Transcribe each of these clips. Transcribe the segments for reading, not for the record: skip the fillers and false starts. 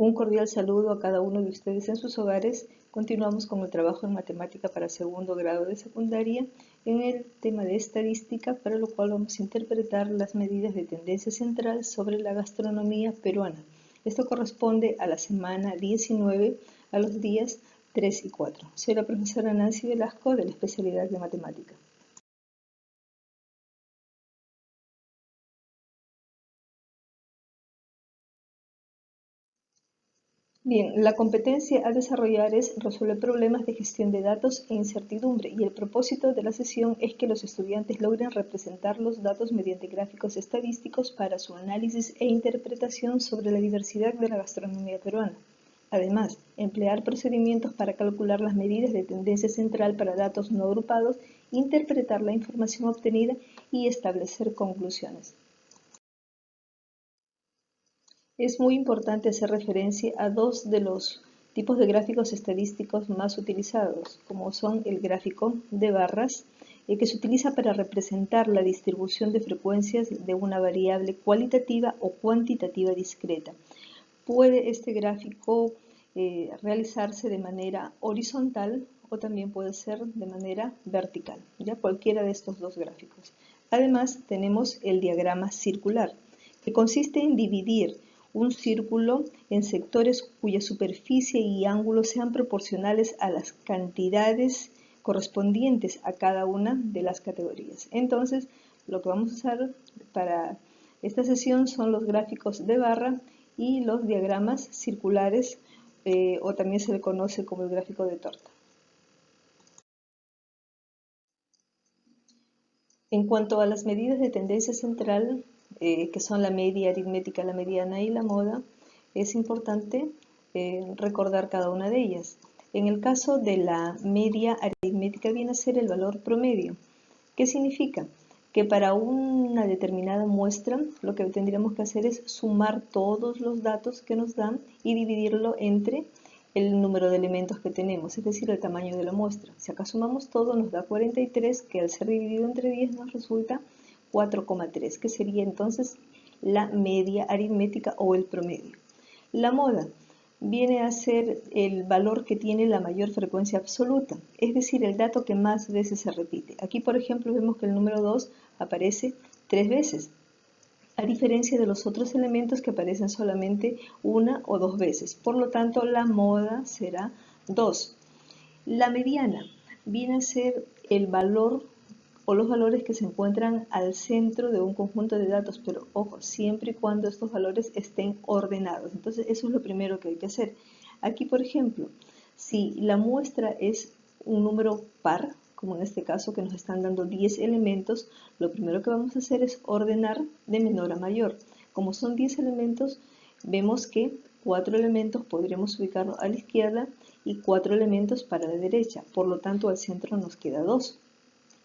Un cordial saludo a cada uno de ustedes en sus hogares. Continuamos con el trabajo en matemática para segundo grado de secundaria en el tema de estadística, para lo cual vamos a interpretar las medidas de tendencia central sobre la gastronomía peruana. Esto corresponde a la semana 19, a los días 3 y 4. Soy la profesora Nancy Velasco de la especialidad de matemática. Bien, la competencia a desarrollar es resolver problemas de gestión de datos e incertidumbre, y el propósito de la sesión es que los estudiantes logren representar los datos mediante gráficos estadísticos para su análisis e interpretación sobre la diversidad de la gastronomía peruana. Además, emplear procedimientos para calcular las medidas de tendencia central para datos no agrupados, interpretar la información obtenida y establecer conclusiones. Es muy importante hacer referencia a dos de los tipos de gráficos estadísticos más utilizados, como son el gráfico de barras, que se utiliza para representar la distribución de frecuencias de una variable cualitativa o cuantitativa discreta. Puede este gráfico realizarse de manera horizontal o también puede ser de manera vertical, ya cualquiera de estos dos gráficos. Además, tenemos el diagrama circular, que consiste en dividir un círculo en sectores cuya superficie y ángulo sean proporcionales a las cantidades correspondientes a cada una de las categorías. Entonces, lo que vamos a usar para esta sesión son los gráficos de barra y los diagramas circulares, o también se le conoce como el gráfico de torta. En cuanto a las medidas de tendencia central, que son la media aritmética, la mediana y la moda, es importante recordar cada una de ellas. En el caso de la media aritmética viene a ser el valor promedio. ¿Qué significa? Que para una determinada muestra lo que tendríamos que hacer es sumar todos los datos que nos dan y dividirlo entre el número de elementos que tenemos, es decir, el tamaño de la muestra. Si acá sumamos todo nos da 43, que al ser dividido entre 10 nos resulta 4,3, que sería entonces la media aritmética o el promedio. La moda viene a ser el valor que tiene la mayor frecuencia absoluta, es decir, el dato que más veces se repite. Aquí, por ejemplo, vemos que el número 2 aparece 3 veces, a diferencia de los otros elementos que aparecen solamente una o dos veces. Por lo tanto, la moda será 2. La mediana viene a ser el valor o los valores que se encuentran al centro de un conjunto de datos, pero ojo, siempre y cuando estos valores estén ordenados. Entonces, eso es lo primero que hay que hacer. Aquí, por ejemplo, si la muestra es un número par, como en este caso que nos están dando 10 elementos, lo primero que vamos a hacer es ordenar de menor a mayor. Como son 10 elementos, vemos que 4 elementos podremos ubicarlos a la izquierda y 4 elementos para la derecha. Por lo tanto, al centro nos queda 2.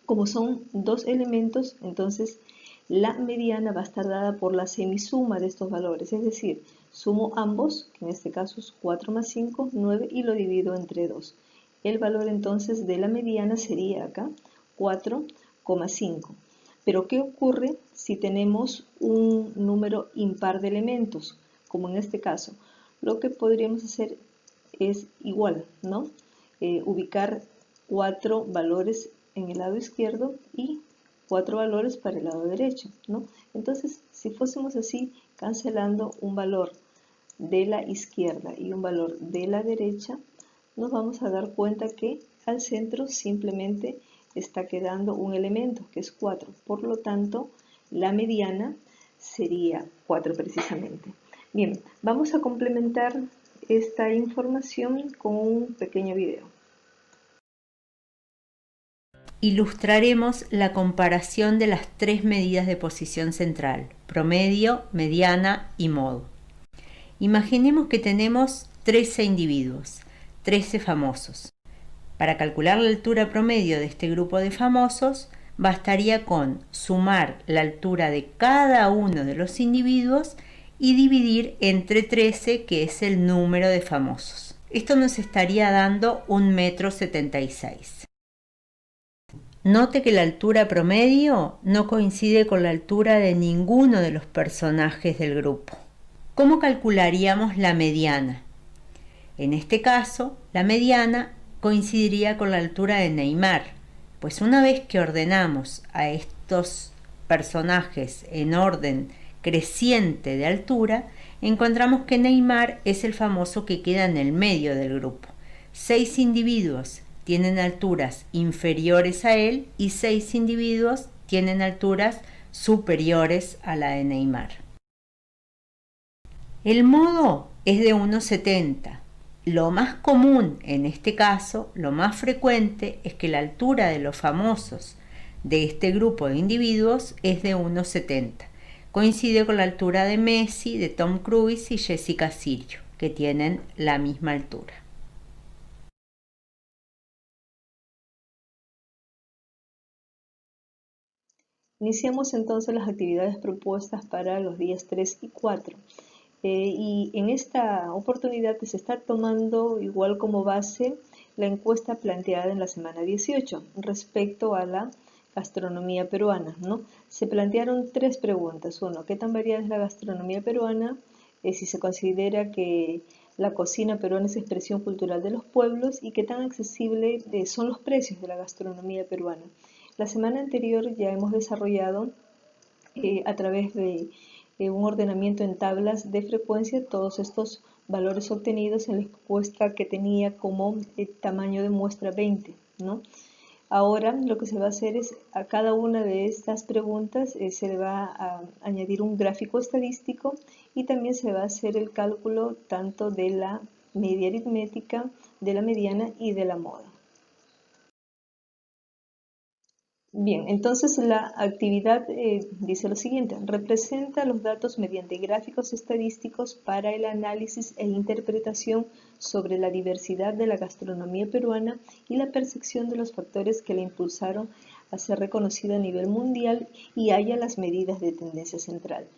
Como son 2 elementos, entonces la mediana va a estar dada por la semisuma de estos valores, es decir, sumo ambos, que en este caso es 4 más 5, 9, y lo divido entre 2. El valor entonces de la mediana sería acá 4,5. Pero ¿qué ocurre si tenemos un número impar de elementos? Como en este caso, lo que podríamos hacer es igual, ¿no? Ubicar 4 valores en el lado izquierdo y 4 valores para el lado derecho, ¿no? Entonces, si fuésemos así, cancelando un valor de la izquierda y un valor de la derecha, nos vamos a dar cuenta que al centro simplemente está quedando un elemento, que es 4. Por lo tanto, la mediana sería 4 precisamente. Bien, vamos a complementar esta información con un pequeño video. Ilustraremos la comparación de las 3 medidas de posición central: promedio, mediana y modo. Imaginemos que tenemos 13 individuos, 13 famosos. Para calcular la altura promedio de este grupo de famosos, bastaría con sumar la altura de cada uno de los individuos y dividir entre 13, que es el número de famosos. Esto nos estaría dando 1,76 m. Note que la altura promedio no coincide con la altura de ninguno de los personajes del grupo. ¿Cómo calcularíamos la mediana? En este caso, la mediana coincidiría con la altura de Neymar, pues una vez que ordenamos a estos personajes en orden creciente de altura, encontramos que Neymar es el famoso que queda en el medio del grupo. 6 individuos tienen alturas inferiores a él y 6 individuos tienen alturas superiores a la de Neymar. El modo es de 1,70. Lo más común en este caso, lo más frecuente, es que la altura de los famosos de este grupo de individuos es de 1,70. Coincide con la altura de Messi, de Tom Cruise y Jessica Sirio, que tienen la misma altura. Iniciamos entonces las actividades propuestas para los días 3 y 4. Y en esta oportunidad se está tomando igual como base la encuesta planteada en la semana 18 respecto a la gastronomía peruana, ¿no? Se plantearon 3 preguntas. Uno, ¿qué tan variada es la gastronomía peruana? Si se considera que la cocina peruana es expresión cultural de los pueblos y qué tan accesible son los precios de la gastronomía peruana. La semana anterior ya hemos desarrollado a través de un ordenamiento en tablas de frecuencia todos estos valores obtenidos en la encuesta que tenía como tamaño de muestra 20, ¿no? Ahora lo que se va a hacer es a cada una de estas preguntas se le va a añadir un gráfico estadístico y también se va a hacer el cálculo tanto de la media aritmética, de la mediana y de la moda. Bien, entonces la actividad dice lo siguiente: representa los datos mediante gráficos estadísticos para el análisis e interpretación sobre la diversidad de la gastronomía peruana y la percepción de los factores que la impulsaron a ser reconocida a nivel mundial y haya las medidas de tendencia central.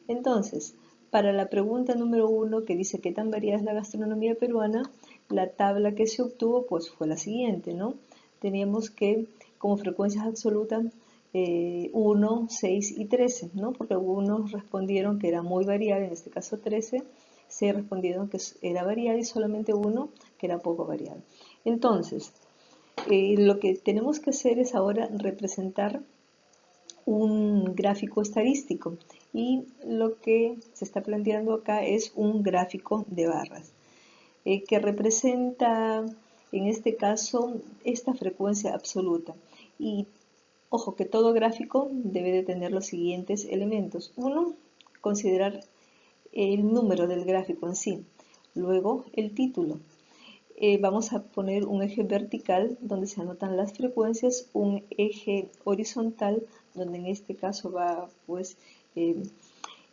Entonces, para la pregunta número 1, que dice qué tan variada es la gastronomía peruana, la tabla que se obtuvo pues fue la siguiente, ¿no? Teníamos que como frecuencias absolutas 1, 6 y 13, ¿no? Porque algunos respondieron que era muy variada, en este caso 13, 6 respondieron que era variada y solamente uno que era poco variada. Entonces, lo que tenemos que hacer es ahora representar un gráfico estadístico y lo que se está planteando acá es un gráfico de barras que representa en este caso esta frecuencia absoluta. Y ojo que todo gráfico debe de tener los siguientes elementos. Uno, considerar el número del gráfico en sí. Luego, el título. Vamos a poner un eje vertical donde se anotan las frecuencias, un eje horizontal donde en este caso va pues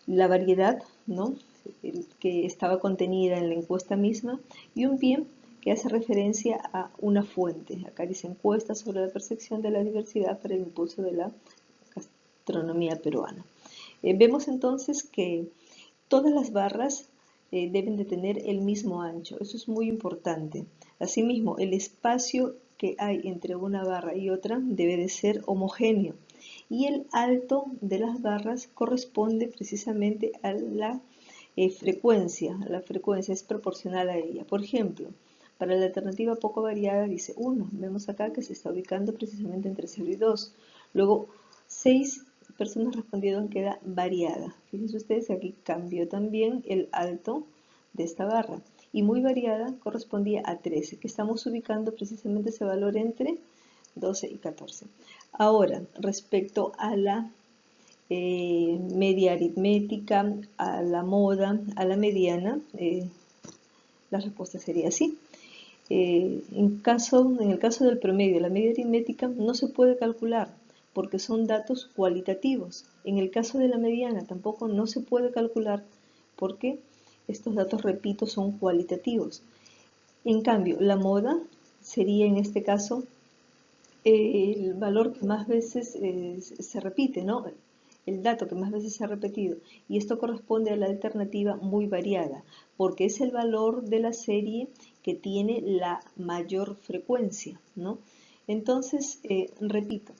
la variedad, ¿no? Que estaba contenida en la encuesta misma, y un bien que hace referencia a una fuente. Acá dice encuesta sobre la percepción de la diversidad para el impulso de la gastronomía peruana. Vemos entonces que todas las barras deben de tener el mismo ancho, eso es muy importante. Asimismo, el espacio que hay entre una barra y otra debe de ser homogéneo y el alto de las barras corresponde precisamente a la frecuencia. La frecuencia es proporcional a ella. Por ejemplo, para la alternativa poco variada dice 1. Vemos acá que se está ubicando precisamente entre 0 y 2. Luego, 6 personas respondieron que era variada. Fíjense ustedes, aquí cambió también el alto de esta barra. Y muy variada correspondía a 13, que estamos ubicando precisamente ese valor entre 12 y 14. Ahora, respecto a la media aritmética, a la moda, a la mediana, la respuesta sería así. En el caso del promedio, la media aritmética no se puede calcular porque son datos cualitativos. En el caso de la mediana tampoco no se puede calcular porque estos datos, repito, son cualitativos. En cambio, la moda sería en este caso el valor que más veces se repite, ¿no? El dato que más veces se ha repetido. Y esto corresponde a la alternativa muy variada, porque es el valor de la serie que tiene la mayor frecuencia, ¿no? Entonces, repito,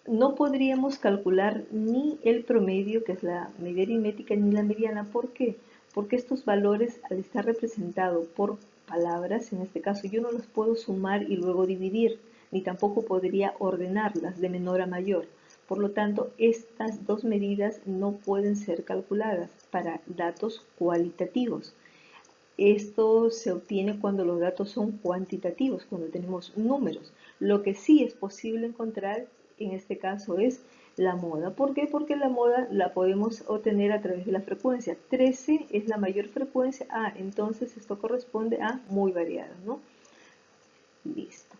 no podríamos calcular ni el promedio, que es la media aritmética, ni la mediana. ¿Por qué? porque estos valores, al estar representados por palabras, en este caso yo no los puedo sumar y luego dividir, ni tampoco podría ordenarlas de menor a mayor. Por lo tanto, estas dos medidas no pueden ser calculadas para datos cualitativos. Esto se obtiene cuando los datos son cuantitativos, cuando tenemos números. Lo que sí es posible encontrar en este caso es la moda. ¿Por qué? Porque la moda la podemos obtener a través de la frecuencia. 13 es la mayor frecuencia. Entonces esto corresponde a muy variado, ¿no? Listo.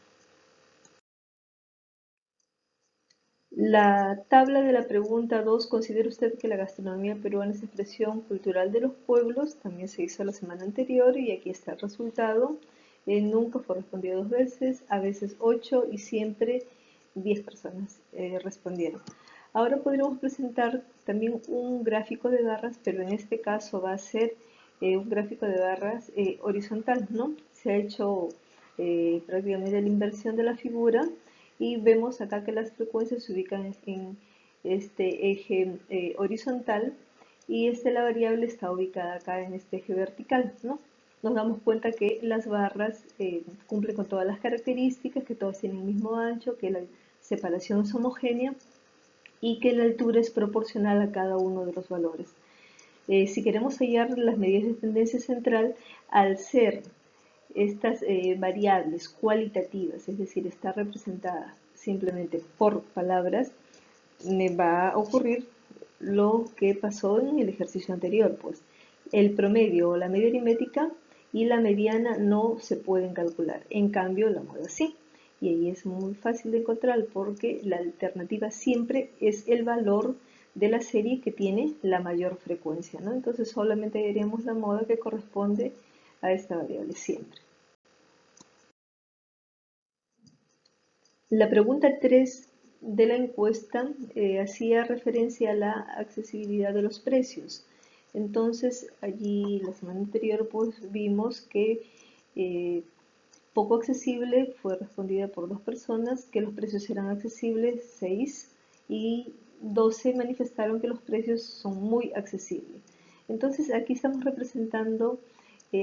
La tabla de la pregunta 2, ¿considera usted que la gastronomía peruana es expresión cultural de los pueblos? También se hizo la semana anterior y aquí está el resultado. Nunca fue respondido 2 veces, a veces 8 y siempre 10 personas respondieron. Ahora podríamos presentar también un gráfico de barras, pero en este caso va a ser un gráfico de barras horizontal, ¿no? Se ha hecho prácticamente la inversión de la figura y vemos acá que las frecuencias se ubican en este eje horizontal y la variable está ubicada acá en este eje vertical, ¿no? Nos damos cuenta que las barras cumplen con todas las características, que todas tienen el mismo ancho, que la separación es homogénea y que la altura es proporcional a cada uno de los valores. Si queremos hallar las medidas de tendencia central, al ser estas variables cualitativas, es decir, está representada simplemente por palabras, me va a ocurrir lo que pasó en el ejercicio anterior, pues el promedio o la media aritmética y la mediana no se pueden calcular, en cambio la moda sí. Y ahí es muy fácil de encontrar porque la alternativa siempre es el valor de la serie que tiene la mayor frecuencia, ¿no? Entonces solamente haríamos la moda que corresponde a esta variable siempre. La pregunta 3 de la encuesta hacía referencia a la accesibilidad de los precios. Entonces, allí la semana anterior pues vimos que poco accesible fue respondida por 2 personas, que los precios eran accesibles, 6, y 12 manifestaron que los precios son muy accesibles. Entonces, aquí estamos representando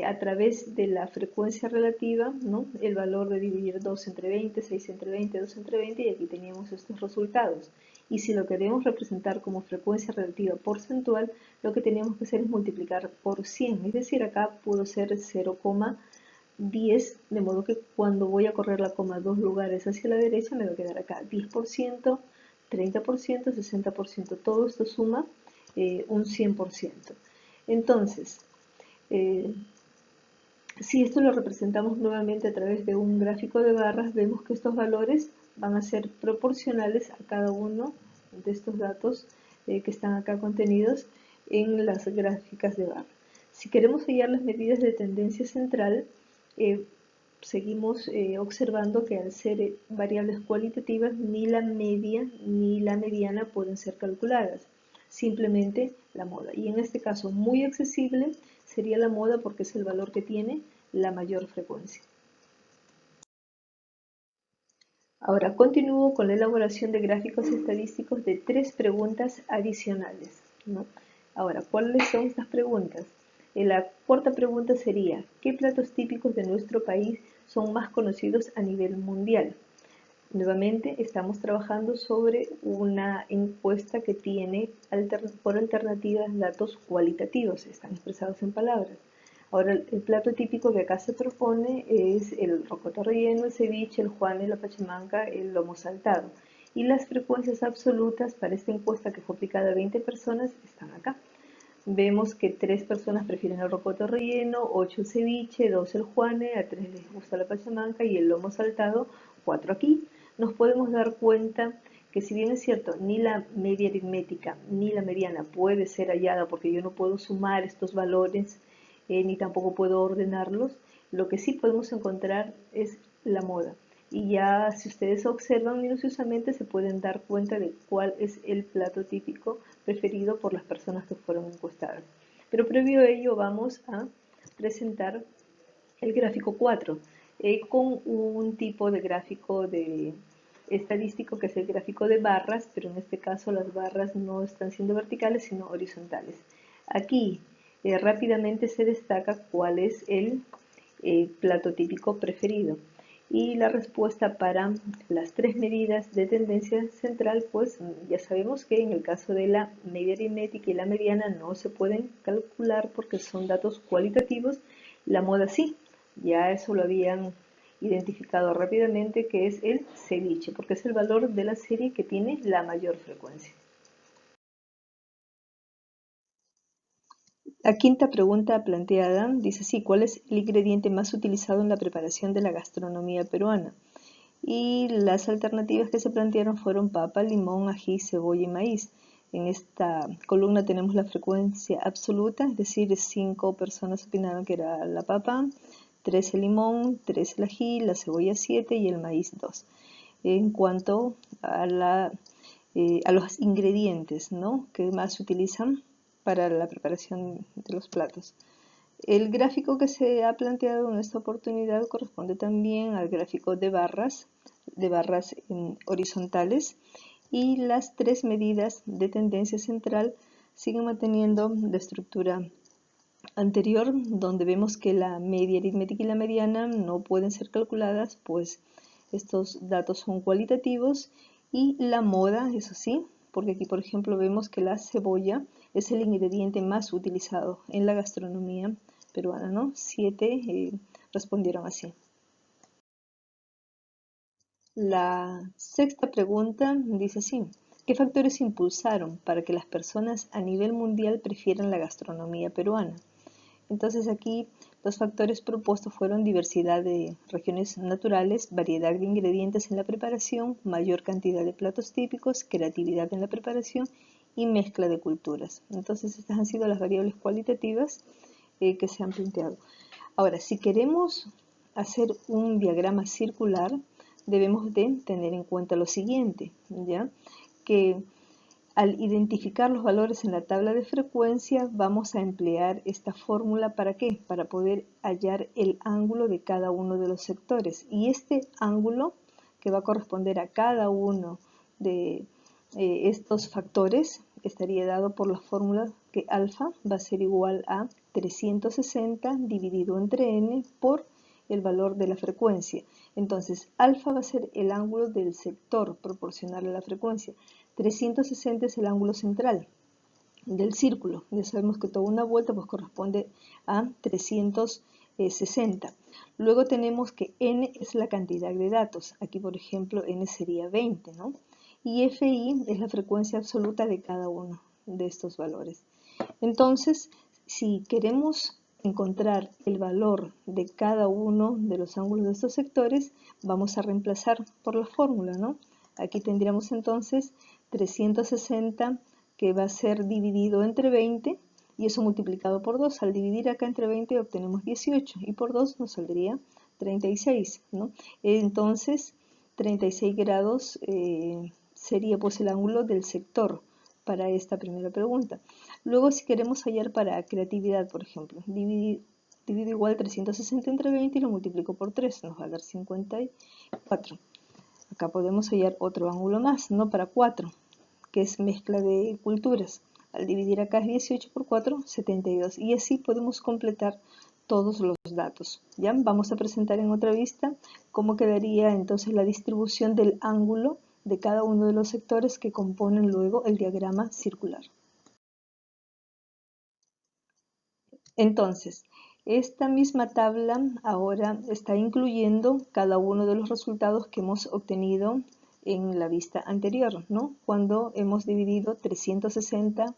a través de la frecuencia relativa, ¿no? El valor de dividir 2 entre 20, 6 entre 20, 2 entre 20, y aquí teníamos estos resultados. Y si lo queremos representar como frecuencia relativa porcentual, lo que teníamos que hacer es multiplicar por 100, es decir, acá pudo ser 0,10, de modo que cuando voy a correr la coma 2 lugares hacia la derecha me va a quedar acá 10%, 30%, 60%, todo esto suma un 100%. Entonces, si esto lo representamos nuevamente a través de un gráfico de barras, vemos que estos valores van a ser proporcionales a cada uno de estos datos que están acá contenidos en las gráficas de barras. Si queremos hallar las medidas de tendencia central, seguimos observando que al ser variables cualitativas, ni la media ni la mediana pueden ser calculadas, simplemente la moda. Y en este caso, muy accesible sería la moda porque es el valor que tiene la mayor frecuencia. Ahora continúo con la elaboración de gráficos estadísticos de 3 preguntas adicionales, ¿no? Ahora, ¿cuáles son estas preguntas? La cuarta pregunta sería, ¿qué platos típicos de nuestro país son más conocidos a nivel mundial? Nuevamente estamos trabajando sobre una encuesta que tiene por alternativas datos cualitativos, están expresados en palabras. Ahora, el plato típico que acá se propone es el rocoto relleno, el ceviche, el juane, la pachamanca, el lomo saltado. Y las frecuencias absolutas para esta encuesta que fue aplicada a 20 personas están acá. Vemos que 3 personas prefieren el rocoto relleno, 8 el ceviche, 2 el juane, a 3 les gusta la pachamanca y el lomo saltado, 4 aquí. Nos podemos dar cuenta que si bien es cierto, ni la media aritmética ni la mediana puede ser hallada porque yo no puedo sumar estos valores ni tampoco puedo ordenarlos, lo que sí podemos encontrar es la moda. Y ya si ustedes observan minuciosamente se pueden dar cuenta de cuál es el plato típico preferido por las personas que fueron encuestadas. Pero previo a ello vamos a presentar el gráfico 4 con un tipo de gráfico estadístico que es el gráfico de barras, pero en este caso las barras no están siendo verticales sino horizontales. Aquí rápidamente se destaca cuál es el plato típico preferido. Y la respuesta para las tres medidas de tendencia central, pues ya sabemos que en el caso de la media aritmética y la mediana no se pueden calcular porque son datos cualitativos. La moda sí, ya eso lo habían identificado rápidamente, que es el ceviche, porque es el valor de la serie que tiene la mayor frecuencia. La quinta pregunta planteada dice así: ¿cuál es el ingrediente más utilizado en la preparación de la gastronomía peruana? Y las alternativas que se plantearon fueron papa, limón, ají, cebolla y maíz. En esta columna tenemos la frecuencia absoluta, es decir, 5 personas opinaron que era la papa, 3 el limón, 3 el ají, la cebolla 7 y el maíz 2. En cuanto a los ingredientes, ¿no?, que más se utilizan para la preparación de los platos. El gráfico que se ha planteado en esta oportunidad corresponde también al gráfico de barras horizontales, y las tres medidas de tendencia central siguen manteniendo la estructura anterior, donde vemos que la media aritmética y la mediana no pueden ser calculadas, pues estos datos son cualitativos, y la moda, eso sí, porque aquí por ejemplo vemos que la cebolla es el ingrediente más utilizado en la gastronomía peruana, ¿no? 7 respondieron así. La sexta pregunta dice así: ¿qué factores impulsaron para que las personas a nivel mundial prefieran la gastronomía peruana? Entonces aquí los factores propuestos fueron diversidad de regiones naturales, variedad de ingredientes en la preparación, mayor cantidad de platos típicos, creatividad en la preparación y mezcla de culturas. Entonces estas han sido las variables cualitativas que se han planteado. Ahora, si queremos hacer un diagrama circular, debemos de tener en cuenta lo siguiente, ¿ya? Que al identificar los valores en la tabla de frecuencia, vamos a emplear esta fórmula ¿para qué? Para poder hallar el ángulo de cada uno de los sectores. Y este ángulo, que va a corresponder a cada uno de estos factores, estaría dado por la fórmula que alfa va a ser igual a 360 dividido entre n por el valor de la frecuencia. Entonces, alfa va a ser el ángulo del sector proporcional a la frecuencia. 360 es el ángulo central del círculo. Ya sabemos que toda una vuelta pues corresponde a 360. Luego tenemos que n es la cantidad de datos. Aquí, por ejemplo, n sería 20, ¿no? Y fi es la frecuencia absoluta de cada uno de estos valores. Entonces, si queremos encontrar el valor de cada uno de los ángulos de estos sectores, vamos a reemplazar por la fórmula, ¿no? Aquí tendríamos entonces 360, que va a ser dividido entre 20, y eso multiplicado por 2. Al dividir acá entre 20 obtenemos 18, y por 2 nos saldría 36, ¿no? Entonces, 36 grados sería pues el ángulo del sector para esta primera pregunta. Luego, si queremos hallar para creatividad, por ejemplo, divido igual 360 entre 20 y lo multiplico por 3, nos va a dar 54. Acá podemos hallar otro ángulo más, no para 4, que es mezcla de culturas. Al dividir acá es 18 por 4, 72. Y así podemos completar todos los datos. ¿Ya? Vamos a presentar en otra vista cómo quedaría entonces la distribución del ángulo de cada uno de los sectores que componen luego el diagrama circular. Entonces, esta misma tabla ahora está incluyendo cada uno de los resultados que hemos obtenido en la vista anterior, ¿no? Cuando hemos dividido 360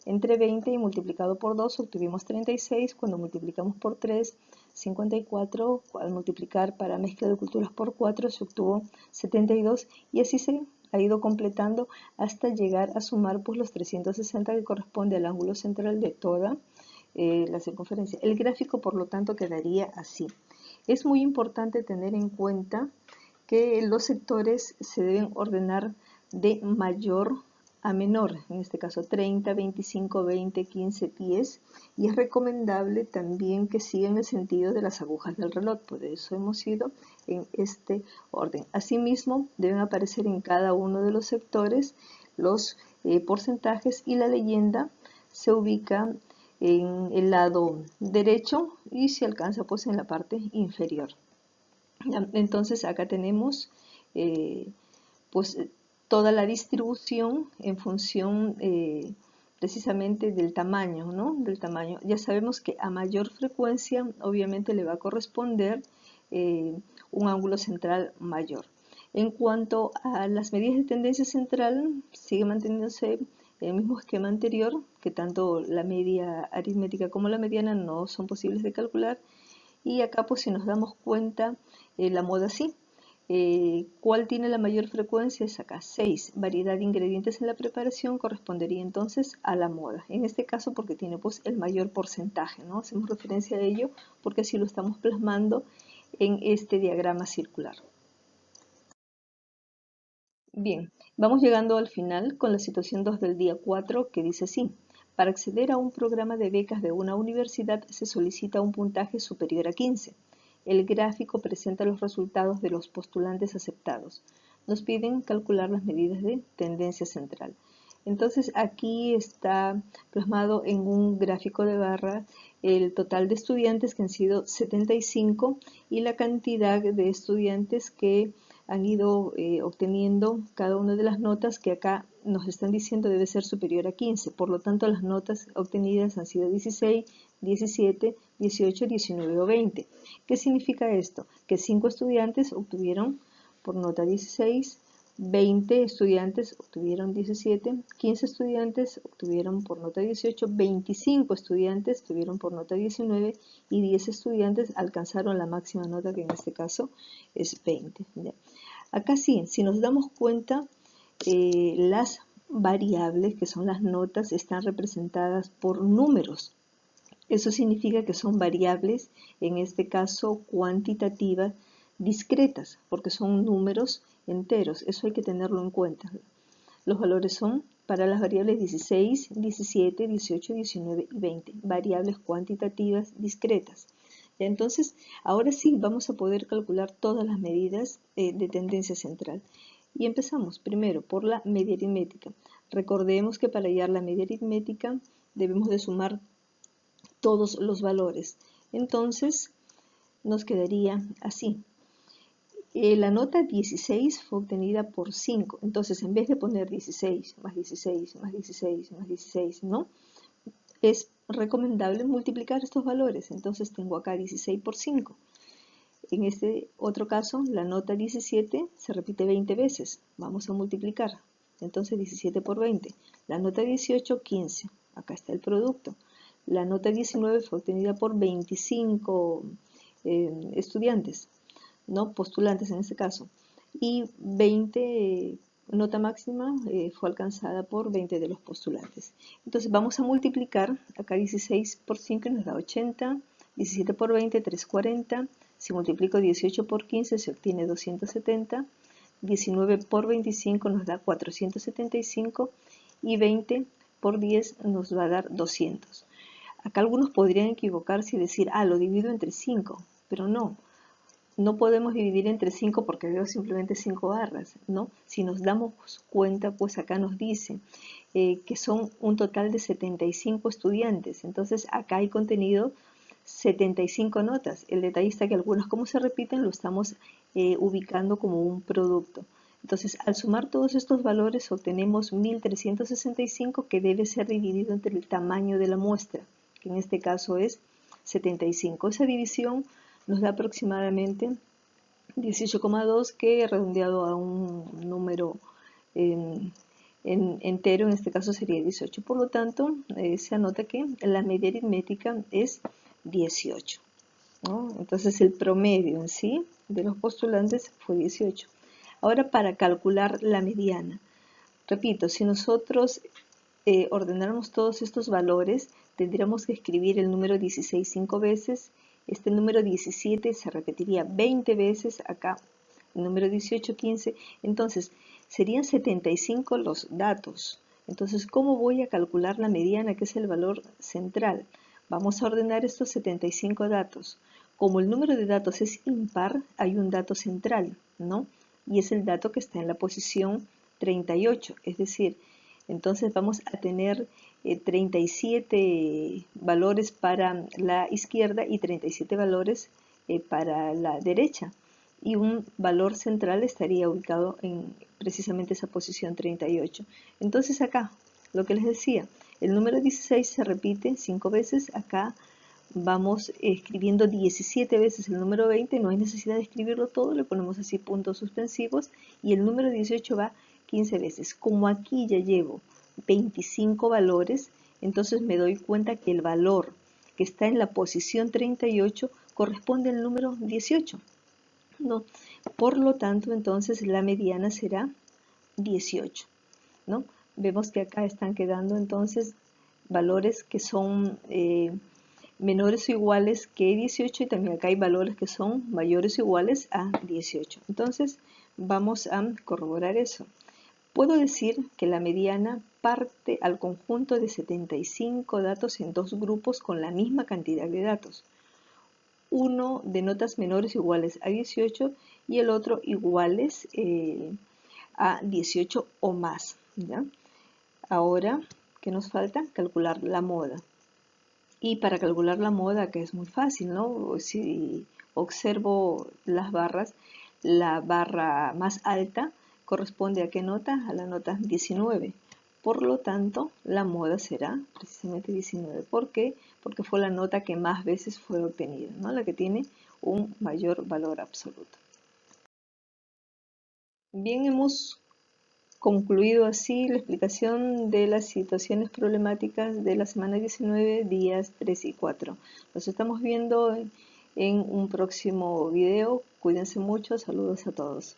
entre 20 y multiplicado por 2 obtuvimos 36, cuando multiplicamos por 3, 54, al multiplicar para mezcla de culturas por 4 se obtuvo 72, y así se ha ido completando hasta llegar a sumar pues los 360, que corresponde al ángulo central de toda la circunferencia. El gráfico, por lo tanto, quedaría así. Es muy importante tener en cuenta que los sectores se deben ordenar de mayor a menor, en este caso 30, 25, 20, 15, 10, y es recomendable también que sigan el sentido de las agujas del reloj, por eso hemos ido en este orden. Asimismo, deben aparecer en cada uno de los sectores los porcentajes, y la leyenda se ubica en el lado derecho y si alcanza pues en la parte inferior. Entonces acá tenemos pues toda la distribución en función precisamente del tamaño, ¿no? Del tamaño. Ya sabemos que a mayor frecuencia obviamente le va a corresponder un ángulo central mayor. En cuanto a las medidas de tendencia central, sigue manteniéndose el mismo esquema anterior, que tanto la media aritmética como la mediana no son posibles de calcular. Y acá pues si nos damos cuenta, la moda sí. ¿Cuál tiene la mayor frecuencia? Es acá, 6. Variedad de ingredientes en la preparación correspondería entonces a la moda. En este caso porque tiene pues el mayor porcentaje, ¿no? Hacemos referencia a ello porque así lo estamos plasmando en este diagrama circular. Bien, vamos llegando al final con la situación 2 del día 4 que dice así. Para acceder a un programa de becas de una universidad se solicita un puntaje superior a 15. El gráfico presenta los resultados de los postulantes aceptados. Nos piden calcular las medidas de tendencia central. Entonces aquí está plasmado en un gráfico de barra el total de estudiantes que han sido 75 y la cantidad de estudiantes que han ido obteniendo cada una de las notas que acá nos están diciendo debe ser superior a 15. Por lo tanto, las notas obtenidas han sido 16, 17, 18, 19 o 20. ¿Qué significa esto? Que 5 estudiantes obtuvieron por nota 16, 20 estudiantes obtuvieron 17, 15 estudiantes obtuvieron por nota 18, 25 estudiantes tuvieron por nota 19 y 10 estudiantes alcanzaron la máxima nota que en este caso es 20. ¿Ya? Acá sí, si nos damos cuenta, las variables, que son las notas, están representadas por números. Eso significa que son variables, en este caso cuantitativas, discretas, porque son números enteros. Eso hay que tenerlo en cuenta. Los valores son para las variables 16, 17, 18, 19 y 20, variables cuantitativas discretas. Entonces, ahora sí vamos a poder calcular todas las medidas de tendencia central. Y empezamos primero por la media aritmética. Recordemos que para hallar la media aritmética debemos de sumar todos los valores. Entonces, nos quedaría así. La nota 16 fue obtenida por 5. Entonces, en vez de poner 16 más 16 más 16 más 16, ¿no? Es recomendable multiplicar estos valores. Entonces tengo acá 16 por 5. En este otro caso, la nota 17 se repite 20 veces. Vamos a multiplicar. Entonces 17 por 20. La nota 18, 15. Acá está el producto. La nota 19 fue obtenida por 25 estudiantes, ¿no? Postulantes en este caso. Y 20 nota máxima fue alcanzada por 20 de los postulantes. Entonces vamos a multiplicar, acá 16 por 5 nos da 80, 17 por 20, 340, si multiplico 18 por 15 se obtiene 270, 19 por 25 nos da 475 y 20 por 10 nos va a dar 200. Acá algunos podrían equivocarse y decir, lo divido entre 5, pero no. No podemos dividir entre 5 porque veo simplemente 5 barras, ¿no? Si nos damos cuenta, pues acá nos dice que son un total de 75 estudiantes. Entonces acá hay contenido 75 notas. El detalle está que algunas como se repiten lo estamos ubicando como un producto. Entonces al sumar todos estos valores obtenemos 1365 que debe ser dividido entre el tamaño de la muestra, que en este caso es 75. Esa división nos da aproximadamente 18,2 que redondeado a un número entero, en este caso sería 18. Por lo tanto, se anota que la media aritmética es 18. ¿no? Entonces el promedio en sí de los postulantes fue 18. Ahora para calcular la mediana. Repito, si nosotros ordenáramos todos estos valores, tendríamos que escribir el número 16 5 veces. Este número 17 se repetiría 20 veces acá, el número 18, 15, entonces serían 75 los datos. Entonces, ¿cómo voy a calcular la mediana, que es el valor central? Vamos a ordenar estos 75 datos. Como el número de datos es impar, hay un dato central, ¿no? Y es el dato que está en la posición 38, es decir, entonces vamos a tener 37 valores para la izquierda y 37 valores para la derecha. Y un valor central estaría ubicado en precisamente esa posición 38. Entonces acá, lo que les decía, el número 16 se repite 5 veces. Acá vamos escribiendo 17 veces el número 20, no hay necesidad de escribirlo todo, le ponemos así puntos suspensivos, y el número 18 va 15 veces. Como aquí ya llevo 25 valores, entonces me doy cuenta que el valor que está en la posición 38 corresponde al número 18. ¿No? Por lo tanto, entonces la mediana será 18. ¿No? Vemos que acá están quedando entonces valores que son menores o iguales que 18, y también acá hay valores que son mayores o iguales a 18. Entonces vamos a corroborar eso. Puedo decir que la mediana parte al conjunto de 75 datos en dos grupos con la misma cantidad de datos. Uno de notas menores o iguales a 18 y el otro iguales a 18 o más. ¿Ya? Ahora, ¿qué nos falta? Calcular la moda. Y para calcular la moda, que es muy fácil, ¿no? Si observo las barras, la barra más alta corresponde a qué nota? A la nota 19. Por lo tanto, la moda será precisamente 19. ¿Por qué? Porque fue la nota que más veces fue obtenida, ¿no? La que tiene un mayor valor absoluto. Bien, hemos concluido así la explicación de las situaciones problemáticas de la semana 19, días 3 y 4. Nos estamos viendo en un próximo video. Cuídense mucho. Saludos a todos.